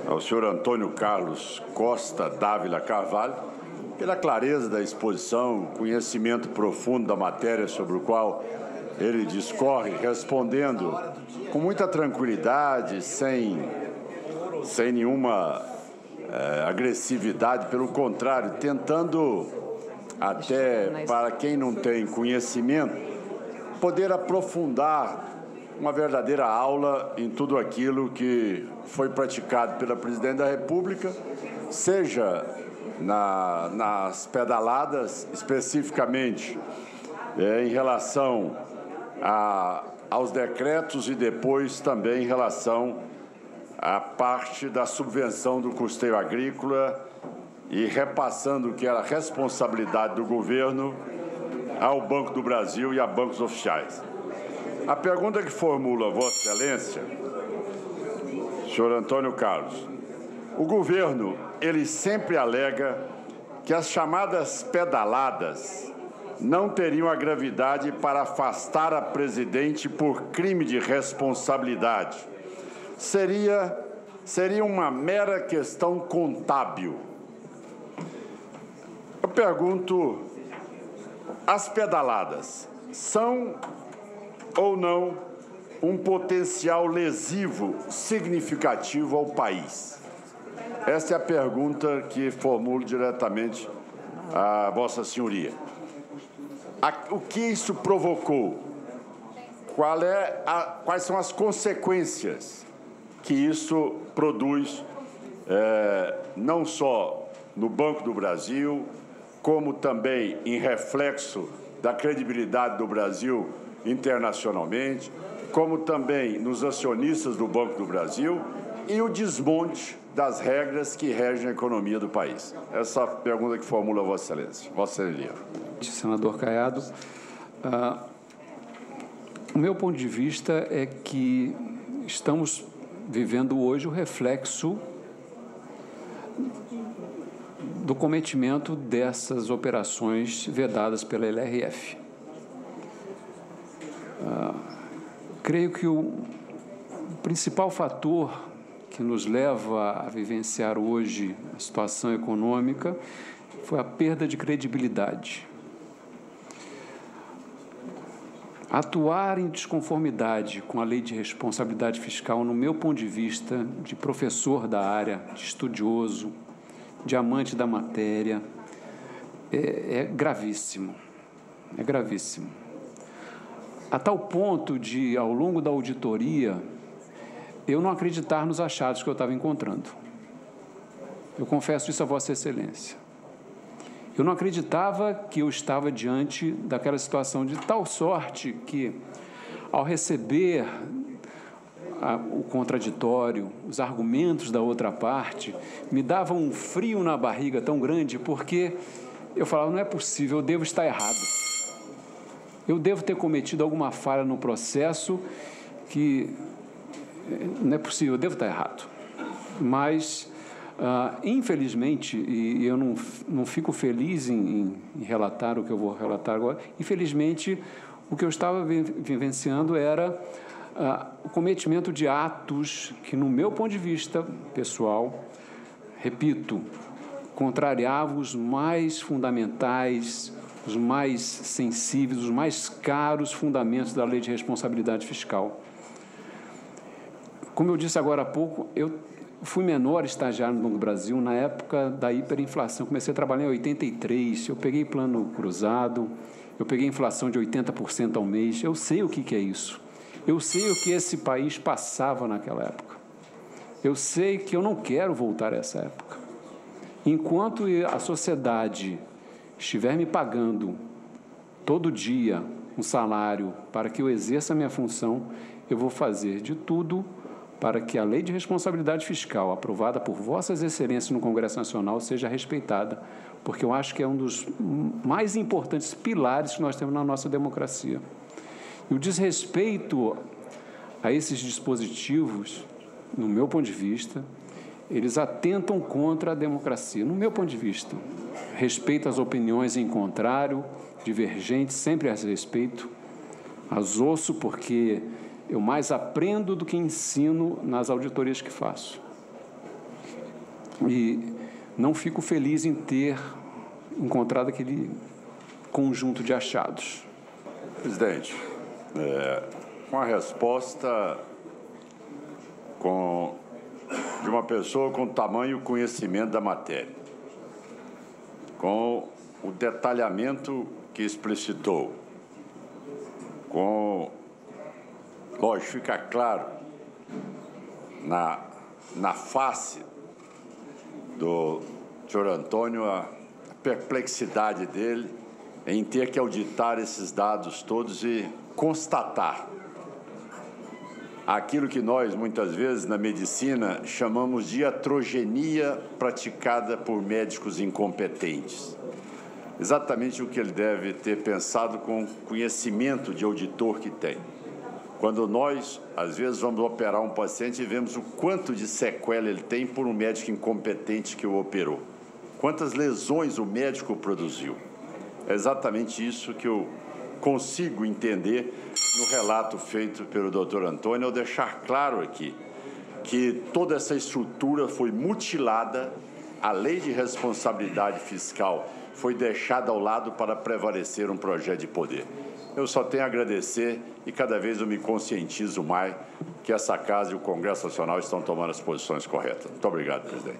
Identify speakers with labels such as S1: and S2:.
S1: ao senhor Antônio Carlos Costa Dávila Carvalho, pela clareza da exposição, conhecimento profundo da matéria sobre o qual ele discorre, respondendo com muita tranquilidade, sem nenhuma agressividade, pelo contrário, tentando, até para quem não tem conhecimento, poder aprofundar uma verdadeira aula em tudo aquilo que foi praticado pela Presidente da República, seja nas pedaladas, especificamente em relação aos decretos e depois também em relação à parte da subvenção do custeio agrícola e repassando o que era responsabilidade do governo ao Banco do Brasil e a bancos oficiais. A pergunta que formula Vossa Excelência, senhor Antônio Carlos, o governo, ele sempre alega que as chamadas pedaladas não teriam a gravidade para afastar a presidente por crime de responsabilidade. Seria uma mera questão contábil. Eu pergunto, as pedaladas são ou não um potencial lesivo significativo ao país? Esta é a pergunta que formulo diretamente a Vossa Senhoria. O que isso provocou? Quais são as consequências que isso produz, não só no Banco do Brasil, como também em reflexo da credibilidade do Brasil internacionalmente, como também nos acionistas do Banco do Brasil e o desmonte das regras que regem a economia do país? Essa é a pergunta que formula Vossa Excelência. Vossa Excelência.
S2: Senador Caiado, o meu ponto de vista é que estamos vivendo hoje o reflexo do cometimento dessas operações vedadas pela LRF. Creio que o principal fator que nos leva a vivenciar hoje a situação econômica foi a perda de credibilidade. Atuar em desconformidade com a lei de responsabilidade fiscal, no meu ponto de vista, de professor da área, de estudioso, de amante da matéria, é gravíssimo. É gravíssimo. A tal ponto de, ao longo da auditoria, eu não acreditar nos achados que eu estava encontrando. Eu confesso isso a Vossa Excelência. Eu não acreditava que eu estava diante daquela situação de tal sorte que, ao receber o contraditório, os argumentos da outra parte, me dava um frio na barriga tão grande, porque eu falava, não é possível, eu devo estar errado. Eu devo ter cometido alguma falha no processo que não é possível, eu devo estar errado. Mas, infelizmente, e eu não fico feliz em relatar o que eu vou relatar agora, infelizmente, o que eu estava vivenciando era o cometimento de atos que, no meu ponto de vista pessoal, repito, contrariavam os mais fundamentais, os mais sensíveis, os mais caros fundamentos da Lei de Responsabilidade Fiscal. Como eu disse agora há pouco, eu fui menor estagiário no Banco do Brasil na época da hiperinflação. Comecei a trabalhar em 83, eu peguei plano cruzado, eu peguei inflação de 80% ao mês. Eu sei o que é isso. Eu sei o que esse país passava naquela época. Eu sei que eu não quero voltar a essa época. Enquanto a sociedade estiver me pagando todo dia um salário para que eu exerça a minha função, eu vou fazer de tudo para que a Lei de Responsabilidade Fiscal, aprovada por Vossas Excelências no Congresso Nacional, seja respeitada, porque eu acho que é um dos mais importantes pilares que nós temos na nossa democracia. E o desrespeito a esses dispositivos, no meu ponto de vista, eles atentam contra a democracia. No meu ponto de vista, respeito às opiniões em contrário, divergentes, sempre as respeito, as ouço porque Eu mais aprendo do que ensino nas auditorias que faço. E não fico feliz em ter encontrado aquele conjunto de achados.
S1: Presidente, uma resposta de uma pessoa com tamanho conhecimento da matéria, com o detalhamento que explicitou, lógico, fica claro na face do senhor Antônio a perplexidade dele em ter que auditar esses dados todos e constatar aquilo que nós, muitas vezes, na medicina, chamamos de iatrogenia praticada por médicos incompetentes. Exatamente o que ele deve ter pensado com o conhecimento de auditor que tem. Quando nós, às vezes, vamos operar um paciente e vemos o quanto de sequela ele tem por um médico incompetente que o operou. Quantas lesões o médico produziu. É exatamente isso que eu consigo entender no relato feito pelo Dr. Antônio, ao deixar claro aqui que toda essa estrutura foi mutilada, a lei de responsabilidade fiscal foi deixada ao lado para prevalecer um projeto de poder. Eu só tenho a agradecer e cada vez eu me conscientizo mais que essa Casa e o Congresso Nacional estão tomando as posições corretas. Muito obrigado, presidente.